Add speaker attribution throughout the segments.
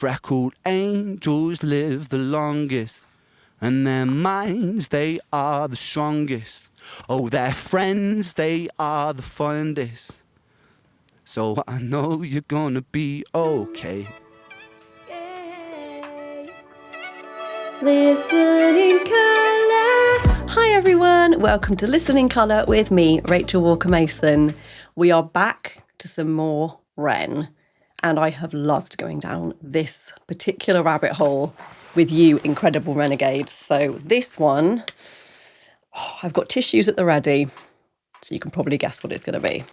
Speaker 1: Freckled angels live the longest, and their minds, they are the strongest. Oh, their friends, they are the fondest. So I know you're gonna be okay.
Speaker 2: Listening Colour. Hi everyone, welcome to Listening Colour with me, Rachel Walker-Mason. We are back to some more Ren, and I have loved going down this particular rabbit hole with you incredible renegades. So this one, I've got tissues at the ready, so you can probably guess what it's going to be.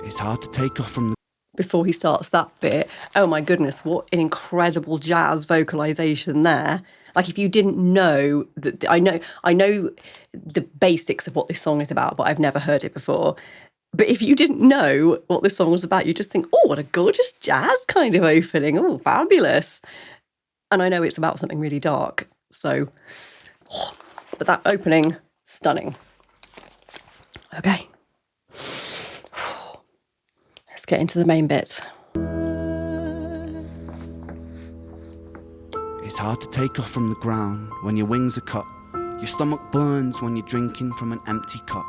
Speaker 1: It's hard to take off from the...
Speaker 2: Before he starts that bit, oh my goodness, what an incredible jazz vocalization there. Like if you didn't know that, I know the basics of what this song is about, but I've never heard it before. But if you didn't know what this song was about, you just think, oh, what a gorgeous jazz kind of opening. Oh, fabulous. And I know it's about something really dark. So, but that opening, stunning. Okay. Let's get into the main bit.
Speaker 1: It's hard to take off from the ground when your wings are cut. Your stomach burns when you're drinking from an empty cup.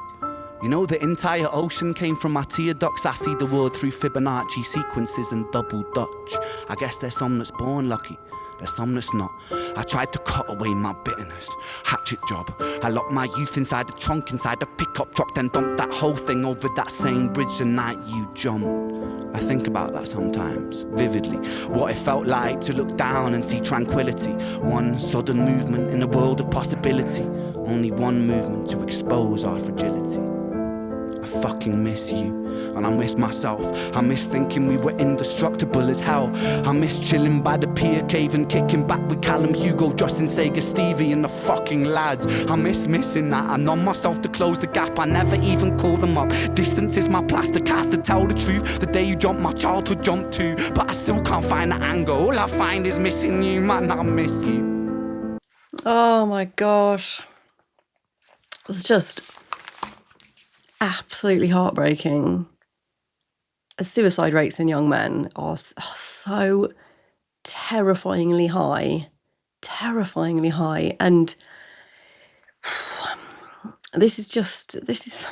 Speaker 1: You know the entire ocean came from my tear ducts. I see the world through Fibonacci sequences and double Dutch. I guess there's some that's born lucky, there's some that's not. I tried to cut away my bitterness, hatchet job. I locked my youth inside the trunk, inside the pickup truck, then dumped that whole thing over that same bridge the night you jumped. I think about that sometimes, vividly. What it felt like to look down and see tranquility. One sudden movement in a world of possibility. Only one movement to expose our fragility. I fucking miss you, and I miss myself. I miss thinking we were indestructible as hell. I miss chilling by the pier cave and kicking back with Callum, Hugo, Justin, Sega, Stevie and the fucking lads. I miss missing that. I numb myself to close the gap. I never even call them up. Distance is my plaster cast, to tell the truth. The day you jumped, my childhood jumped too. But I still can't find the anger. All I find is missing you, man, I miss you.
Speaker 2: Oh my gosh. It's just absolutely heartbreaking. Suicide rates in young men are so terrifyingly high. And this is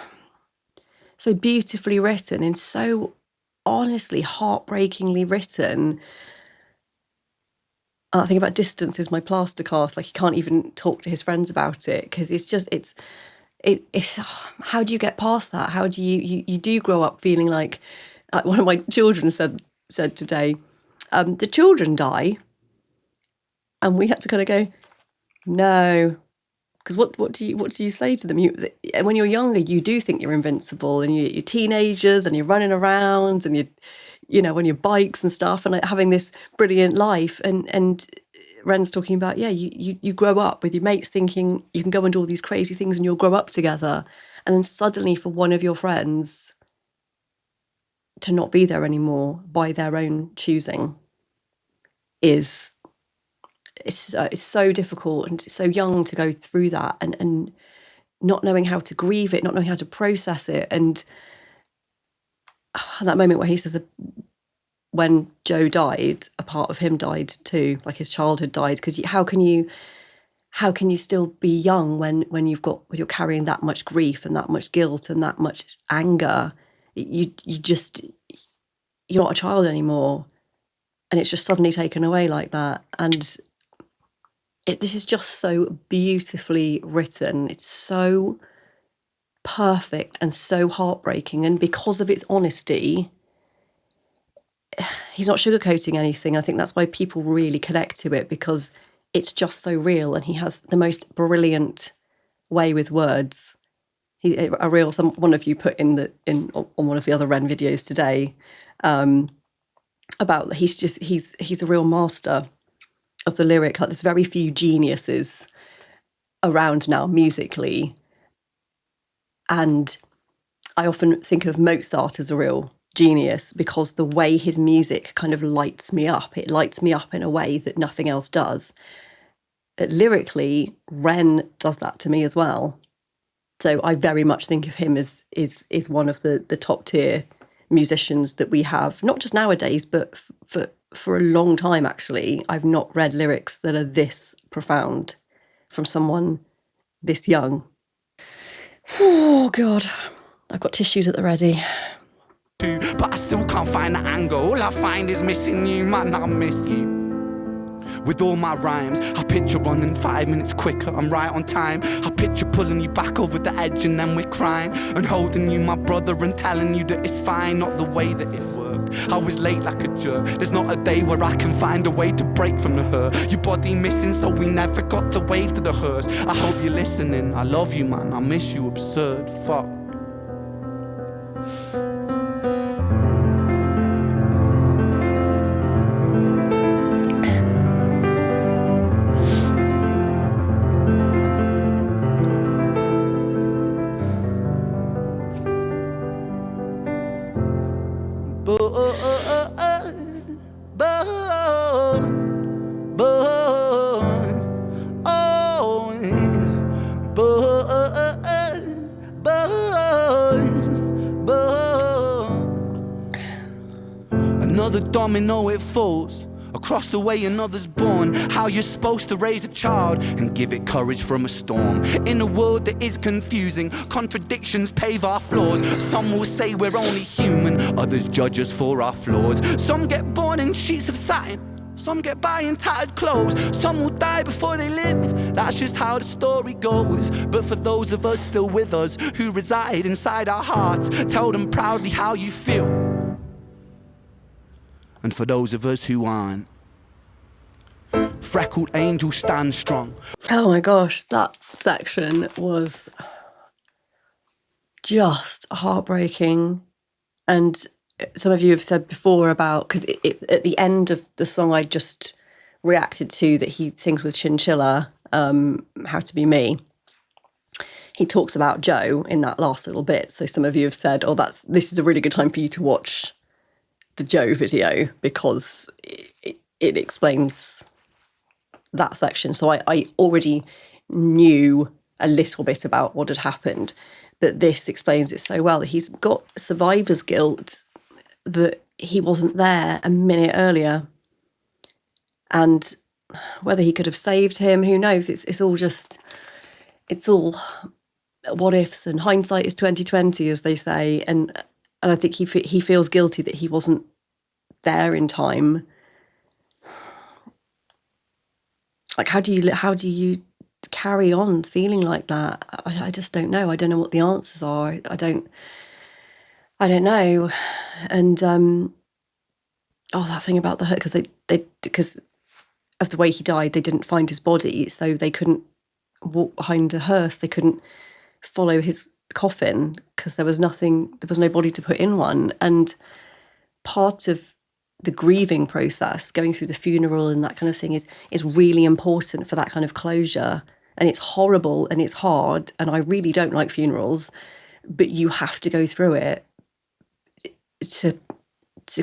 Speaker 2: so beautifully written and so honestly heartbreakingly written. I think about Distance is my plaster cast. Like he can't even talk to his friends about it because it's how do you get past that? How do you do grow up feeling like one of my children said today, the children die, and we had to kind of go, no, because what do you say to them? When you're younger, you do think you're invincible, and you're teenagers, and you're running around, and you know on your bikes and stuff, and like having this brilliant life, and Ren's talking about, you grow up with your mates thinking you can go and do all these crazy things and you'll grow up together. And then suddenly for one of your friends to not be there anymore by their own choosing it's so difficult, and it's so young to go through that and not knowing how to grieve it, not knowing how to process it. And that moment where he says, when Joe died, a part of him died too, like his childhood died. Because how can you still be young when you're carrying that much grief and that much guilt and that much anger? You're not a child anymore, and it's just suddenly taken away like that. And this is just so beautifully written. It's so perfect and so heartbreaking. And because of its honesty, he's not sugarcoating anything. I think that's why people really connect to it, because it's just so real, and he has the most brilliant way with words. One of you put on one of the other Ren videos today, about he's a real master of the lyric. Like, there's very few geniuses around now musically, and I often think of Mozart as a real genius because the way his music kind of lights me up. It lights me up in a way that nothing else does. Lyrically, Ren does that to me as well. So I very much think of him as is one of the top tier musicians that we have, not just nowadays, but for a long time, actually. I've not read lyrics that are this profound from someone this young. Oh, God. I've got tissues at the ready.
Speaker 1: But I still can't find the angle. All I find is missing you, man, I miss you. With all my rhymes, I picture running 5 minutes quicker, I'm right on time. I picture pulling you back over the edge and then we're crying, and holding you, my brother, and telling you that it's fine, not the way that it worked. I was late like a jerk, there's not a day where I can find a way to break from the hurt. Your body missing, so we never got to wave to the hearse. I hope you're listening, I love you, man, I miss you, absurd, fuck. Another domino, it falls. Across the way another's born. How you're supposed to raise a child and give it courage from a storm. In a world that is confusing, contradictions pave our flaws. Some will say we're only human, others judge us for our flaws. Some get born in sheets of satin, some get by in tattered clothes. Some will die before they live, that's just how the story goes. But for those of us still with us, who reside inside our hearts, tell them proudly how you feel. And for those of us who aren't, Freckled Angels stand strong.
Speaker 2: Oh my gosh, that section was just heartbreaking. And some of you have said before about, because at the end of the song I just reacted to that he sings with Chinchilla, How to Be Me, he talks about Joe in that last little bit. So some of you have said, oh, this is a really good time for you to watch the Joe video, because it explains that section. So I already knew a little bit about what had happened, but this explains it so well. He's got survivor's guilt that he wasn't there a minute earlier, and whether he could have saved him, who knows? It's all what ifs, and hindsight is 20/20, as they say. And I think he feels guilty that he wasn't there in time. Like, how do you carry on feeling like that? I just don't know. I don't know what the answers are. I don't know. And that thing about the hurt, because of the way he died, they didn't find his body, so they couldn't walk behind a hearse. They couldn't follow his coffin because there was no body to put in one. And part of the grieving process, going through the funeral and that kind of thing, is really important for that kind of closure. And it's horrible and it's hard, and I really don't like funerals, but you have to go through it to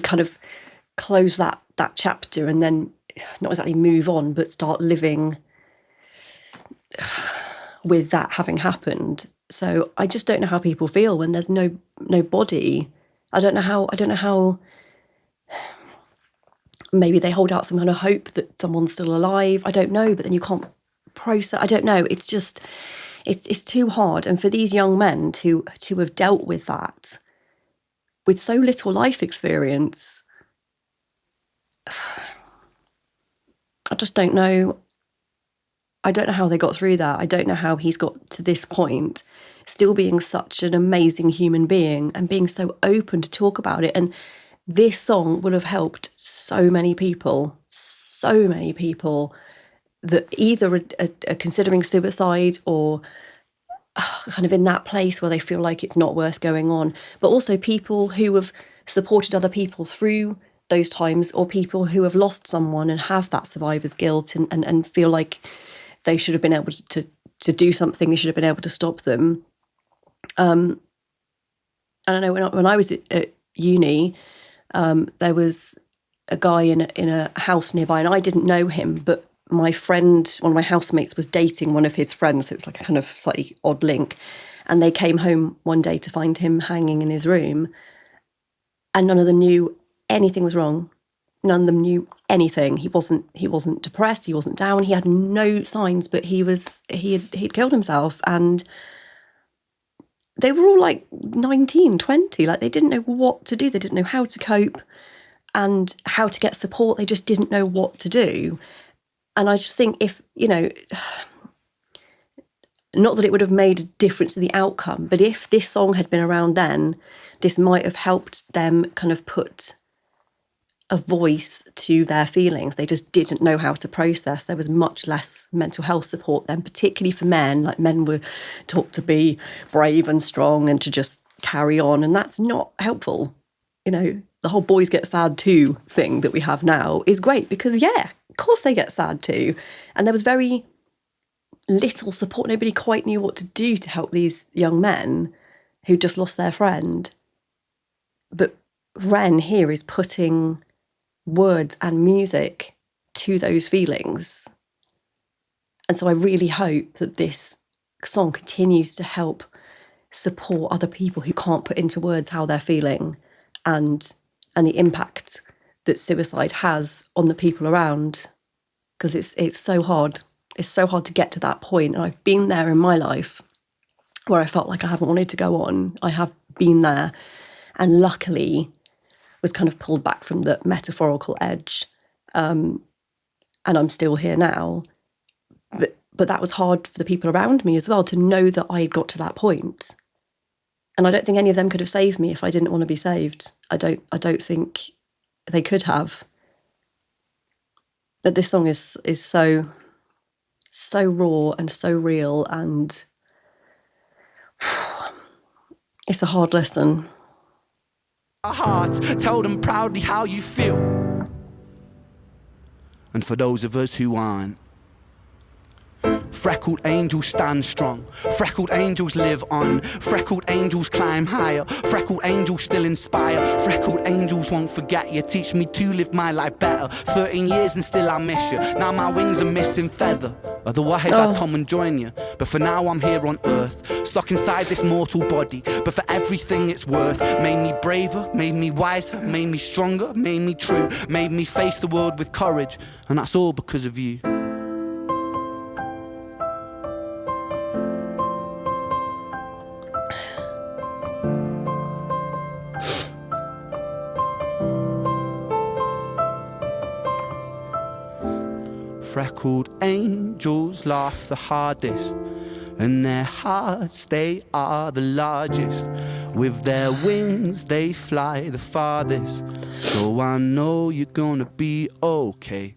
Speaker 2: kind of close that chapter, and then not exactly move on, but start living with that having happened. So I just don't know how people feel when there's no body. I don't know how maybe they hold out some kind of hope that someone's still alive. I don't know, but then you can't process. I don't know. It's just, it's too hard. And for these young men to have dealt with that with so little life experience, I just don't know. I don't know how they got through that. I don't know how he's got to this point, still being such an amazing human being and being so open to talk about it. And this song would have helped so many people that either are considering suicide or kind of in that place where they feel like it's not worth going on, but also people who have supported other people through those times, or people who have lost someone and have that survivor's guilt and feel like they should have been able to do something, they should have been able to stop them. And I know when I was at uni, there was a guy in a house nearby, and I didn't know him, but my friend, one of my housemates, was dating one of his friends, so it was like a kind of slightly odd link. And they came home one day to find him hanging in his room, and none of them knew anything was wrong. None of them knew anything. He wasn't depressed. He wasn't down. He had no signs, but he'd killed himself. And they were all like 19, 20. Like, they didn't know what to do. They didn't know how to cope and how to get support. They just didn't know what to do. And I just think if, not that it would have made a difference to the outcome, but if this song had been around then, this might have helped them kind of put a voice to their feelings. They just didn't know how to process. There was much less mental health support then, particularly for men. Like, men were taught to be brave and strong and to just carry on, and that's not helpful. The whole boys get sad too thing that we have now is great because, yeah, of course they get sad too. And there was very little support. Nobody quite knew what to do to help these young men who just lost their friend. But Ren here is putting words and music to those feelings. And so I really hope that this song continues to help support other people who can't put into words how they're feeling and the impact that suicide has on the people around. Because it's so hard. It's so hard to get to that point. And I've been there in my life where I felt like I haven't wanted to go on. I have been there, and luckily was kind of pulled back from the metaphorical edge. And I'm still here now. But that was hard for the people around me as well, to know that I had got to that point. And I don't think any of them could have saved me if I didn't want to be saved. I don't think they could have. But this song is so raw and so real, and it's a hard listen.
Speaker 1: Our hearts, tell them proudly how you feel. And for those of us who aren't, freckled angels stand strong. Freckled angels live on. Freckled angels climb higher. Freckled angels still inspire. Freckled angels won't forget you. Teach me to live my life better. 13 years and still I miss you. Now my wings are missing feather. Otherwise I'd come and join you. But for now I'm here on earth, stuck inside this mortal body. But for everything it's worth, made me braver, made me wiser, made me stronger, made me true, made me face the world with courage. And that's all because of you. Freckled angels laugh the hardest, and their hearts, they are the largest. With their wings, they fly the farthest. So I know you're gonna be okay.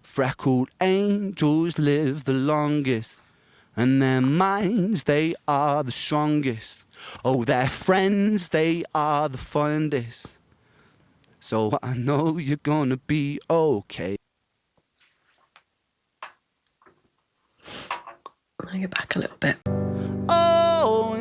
Speaker 1: Freckled angels live the longest, and their minds, they are the strongest. Oh, their friends, they are the fondest. So I know you're gonna be okay.
Speaker 2: I'll go back a little bit.
Speaker 1: Oh,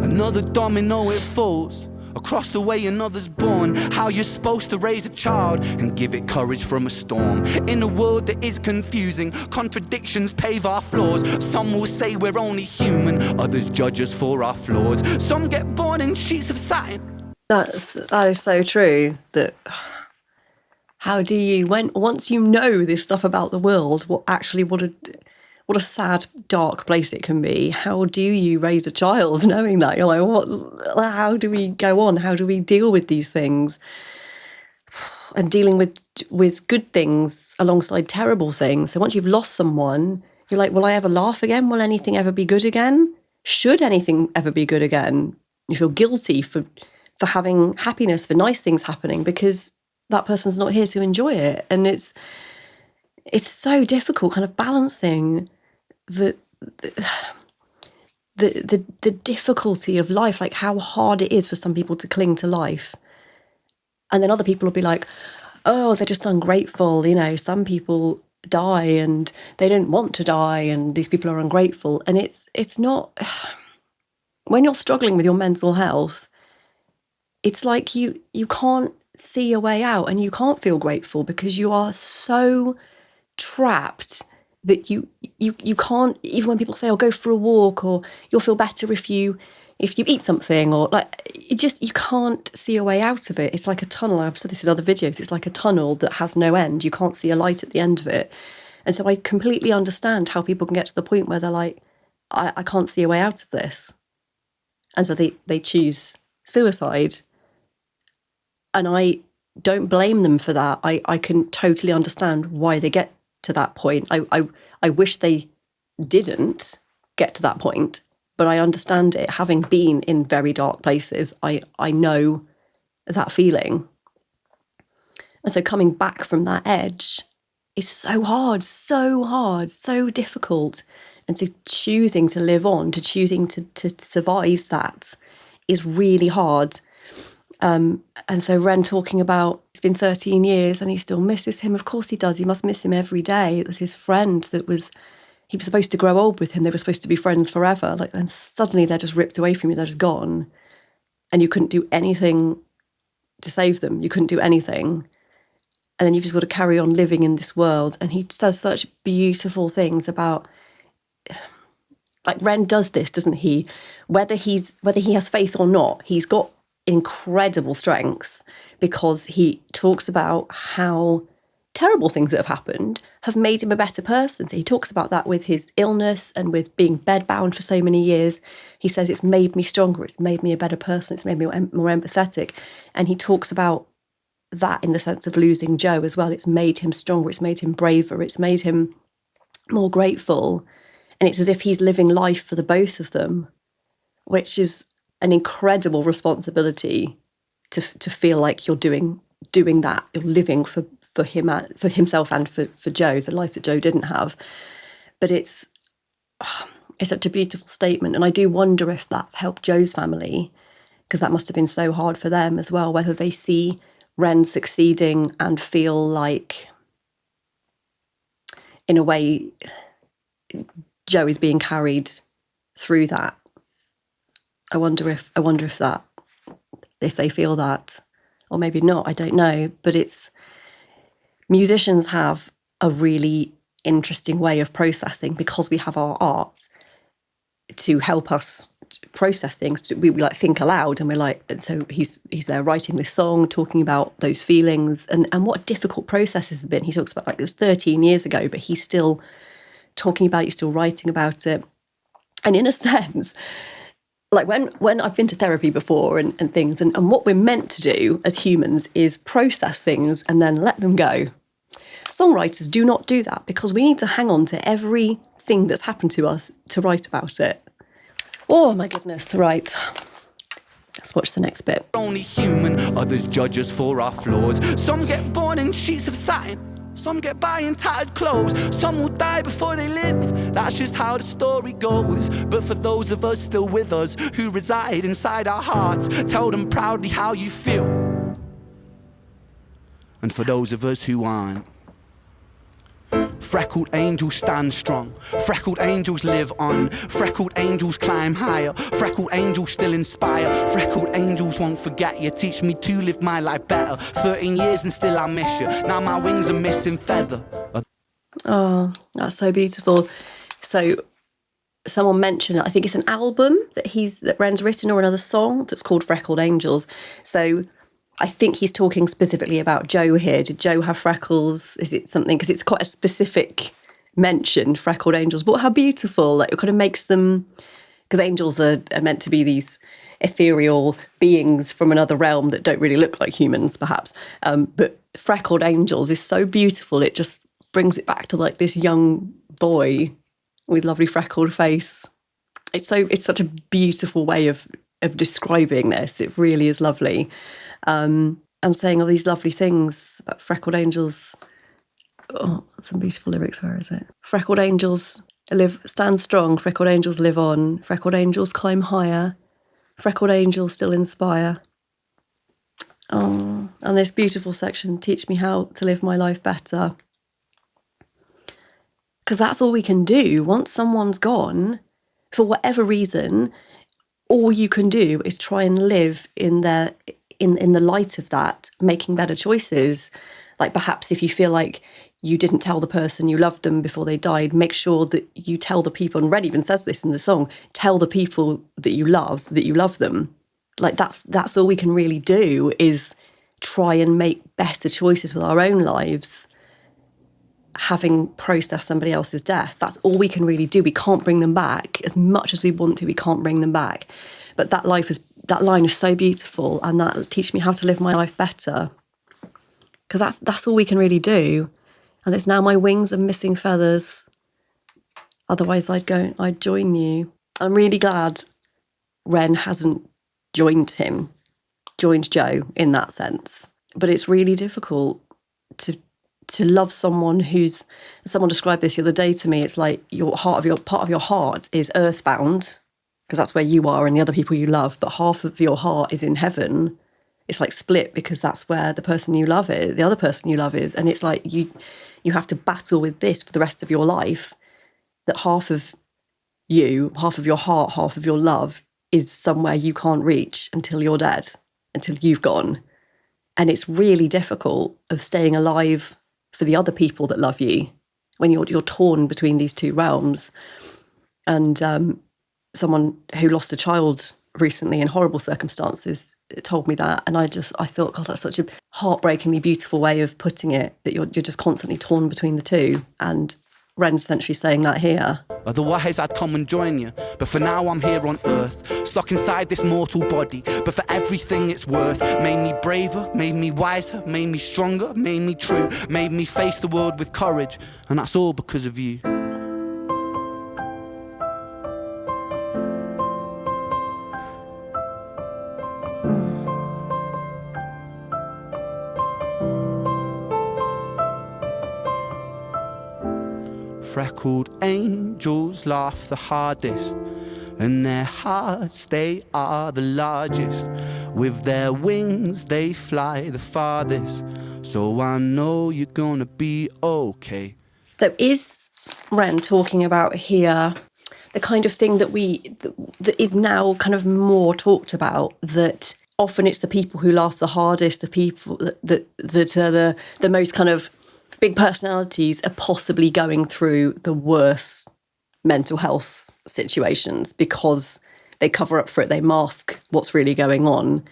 Speaker 1: another domino, it falls. Across the way another's born. How you're supposed to raise a child and give it courage from a storm. In a world that is confusing, contradictions pave our flaws. Some will say we're only human, others judge us for our flaws. Some get born in sheets of satin.
Speaker 2: That is so true. That how do you, once you know this stuff about the world, what a sad, dark place it can be. How do you raise a child knowing that? You're like, how do we go on? How do we deal with these things? And dealing with with good things alongside terrible things. So once you've lost someone, you're like, will I ever laugh again? Will anything ever be good again? Should anything ever be good again? You feel guilty for having happiness, for nice things happening, because that person's not here to enjoy it. And it's so difficult kind of balancing the difficulty of life, like how hard it is for some people to cling to life. And then other people will be like, oh, they're just ungrateful. You know, some people die and they don't want to die, and these people are ungrateful. And it's not, when you're struggling with your mental health, it's like you can't see a way out, and you can't feel grateful because you are so trapped that you can't, even when people say, oh, go for a walk, or you'll feel better if you eat something, or like, you can't see a way out of it. It's like a tunnel. I've said this in other videos. It's like a tunnel that has no end. You can't see a light at the end of it. And so I completely understand how people can get to the point where they're like, I can't see a way out of this. And so they choose suicide. And I don't blame them for that. I can totally understand why they get to that point. I wish they didn't get to that point, but I understand it. Having been in very dark places, I know that feeling. And so coming back from that edge is so hard, so difficult. And so choosing to live on, to choosing to survive that is really hard. And so Ren talking about, it's been 13 years and he still misses him. Of course he does. He must miss him every day. It was his friend he was supposed to grow old with him. They were supposed to be friends forever. Like, then suddenly they're just ripped away from you. They're just gone. And you couldn't do anything to save them. You couldn't do anything. And then you've just got to carry on living in this world. And he says such beautiful things about, like, Ren does this, doesn't he? Whether he has faith or not, he's got incredible strength, because he talks about how terrible things that have happened have made him a better person. So he talks about that with his illness and with being bedbound for so many years. He says it's made me stronger, it's made me a better person, it's made me more empathetic. And he talks about that in the sense of losing Joe as well. It's made him stronger, it's made him braver, it's made him more grateful. And it's as if he's living life for the both of them, which is an incredible responsibility to feel like you're doing that. You're living for himself and for Joe, the life that Joe didn't have. But it's such a beautiful statement. And I do wonder if that's helped Joe's family, because that must have been so hard for them as well, whether they see Ren succeeding and feel like, in a way, Joe is being carried through that. I wonder if they feel that, or maybe not, I don't know. But musicians have a really interesting way of processing, because we have our art to help us process things. We like think aloud, and we're like, and so he's there writing this song, talking about those feelings and what a difficult process has been. He talks about, like, it was 13 years ago, but he's still talking about it, he's still writing about it. And in a sense, like when I've been to therapy before and things, and what we're meant to do as humans is process things and then let them go. Songwriters do not do that, because we need to hang on to everything that's happened to us to write about it. Oh my goodness, right. Let's watch the next bit.
Speaker 1: Only human, others judge us for our flaws. Some get born in sheets of satin, some get by in tattered clothes, some will die before they live. That's just how the story goes. But for those of us still with us, who reside inside our hearts, tell them proudly how you feel. And for those of us who aren't, freckled angels stand strong, freckled angels live on, freckled angels climb higher, freckled angels still inspire, freckled angels won't forget you, teach me to live my life better. 13 years and still I miss you, now my wings are missing feather.
Speaker 2: Oh, that's so beautiful. So someone mentioned, I think it's an album that Ren's written, or another song that's called Freckled Angels. So I think he's talking specifically about Joe here. Did Joe have freckles? Is it something, because it's quite a specific mention, Freckled Angels. But how beautiful, like, it kind of makes them, because angels are meant to be these ethereal beings from another realm that don't really look like humans, perhaps. But Freckled Angels is so beautiful. It just brings it back to like this young boy with lovely freckled face. It's such a beautiful way of describing this. It really is lovely. And saying all these lovely things about Freckled Angels. Oh, some beautiful lyrics. Where is it? Freckled angels stand strong. Freckled angels live on. Freckled angels climb higher. Freckled angels still inspire. Oh, and this beautiful section, teach me how to live my life better. Because that's all we can do. Once someone's gone, for whatever reason, all you can do is try and live in the light of that, making better choices. Like perhaps if you feel like you didn't tell the person you loved them before they died, make sure that you tell the people, and Red even says this in the song, tell the people that you love them. Like that's all we can really do, is try and make better choices with our own lives, having processed somebody else's death. That's all we can really do. We can't bring them back. As much as we want to, we can't bring them back. But that line is so beautiful, and that teach me how to live my life better. Because that's all we can really do. And it's now my wings are missing feathers. Otherwise I'd join you. I'm really glad Ren hasn't joined Joe in that sense. But it's really difficult to love someone who's, someone described this the other day to me, it's like part of your heart is earthbound, because that's where you are and the other people you love, but half of your heart is in heaven. It's like split, because that's where the person you love is, the other person you love is. And it's like you have to battle with this for the rest of your life, that half of you, half of your heart, half of your love is somewhere you can't reach until you're dead, until you've gone. And it's really difficult of staying alive for the other people that love you when you're torn between these two realms. And someone who lost a child recently in horrible circumstances told me that, and I thought, God, that's such a heartbreakingly beautiful way of putting it, that you're just constantly torn between the two. And Ren's essentially saying that here.
Speaker 1: Otherwise I'd come and join you, but for now I'm here on earth, stuck inside this mortal body. But for everything it's worth, made me braver, made me wiser, made me stronger, made me true, made me face the world with courage, and that's all because of you. Freckled angels laugh the hardest, and their hearts, they are the largest. With their wings, they fly the farthest. So I know you're gonna be okay.
Speaker 2: So is Ren talking about here the kind of thing that is now kind of more talked about, that often it's the people who laugh the hardest, the people that are the most kind of big personalities are possibly going through the worst mental health situations because they cover up for it, they mask what's really going on.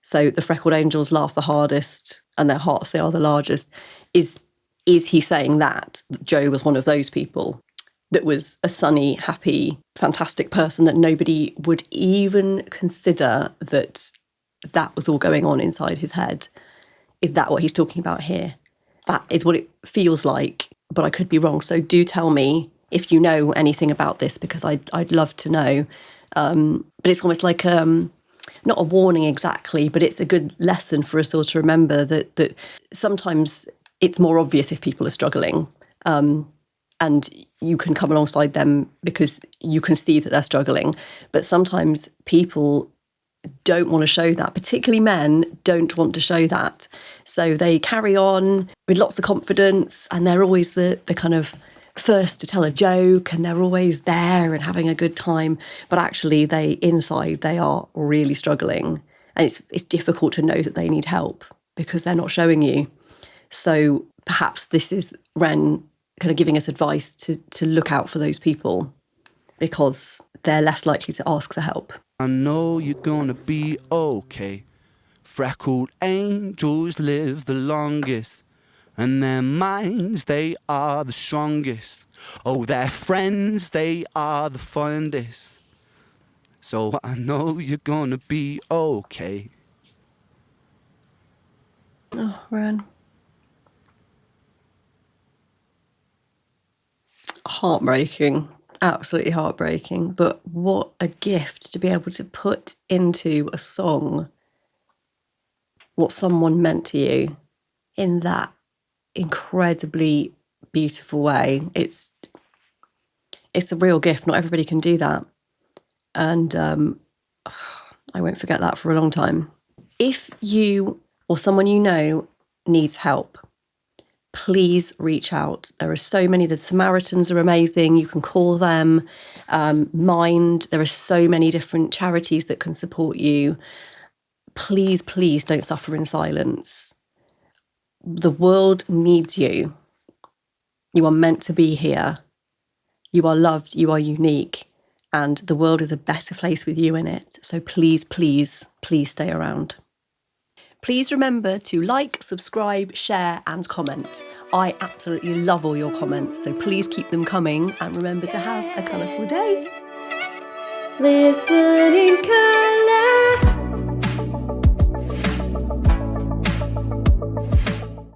Speaker 2: So the Freckled Angels laugh the hardest and their hearts, they are the largest. Is he saying that Joe was one of those people that was a sunny, happy, fantastic person that nobody would even consider that was all going on inside his head? Is that what he's talking about here? That is what it feels like, but I could be wrong. So do tell me if you know anything about this, because I'd love to know. But it's almost like not a warning exactly, but it's a good lesson for us all to remember that sometimes it's more obvious if people are struggling, and you can come alongside them because you can see that they're struggling. But sometimes people don't want to show that, particularly men don't want to show that. So they carry on with lots of confidence, and they're always the kind of first to tell a joke, and they're always there and having a good time. But actually inside they are really struggling, and it's difficult to know that they need help because they're not showing you. So perhaps this is Ren kind of giving us advice to look out for those people, because they're less likely to ask for help.
Speaker 1: I know you're gonna be okay. Freckled angels live the longest, and their minds, they are the strongest. Oh, their friends, they are the fondest. So I know you're gonna be okay.
Speaker 2: Oh, Ren. Heartbreaking. Absolutely heartbreaking. But what a gift to be able to put into a song what someone meant to you in that incredibly beautiful way. It's a real gift. Not everybody can do that. And I won't forget that for a long time. If you or someone you know needs help, please reach out. There are so many. The Samaritans are amazing. You can call them. Mind. There are so many different charities that can support you. Please, please don't suffer in silence. The world needs you. You are meant to be here. You are loved. You are unique. And the world is a better place with you in it. So please, please, please stay around. Please remember to like, subscribe, share and comment. I absolutely love all your comments, so please keep them coming and remember to have a colourful day. Listening.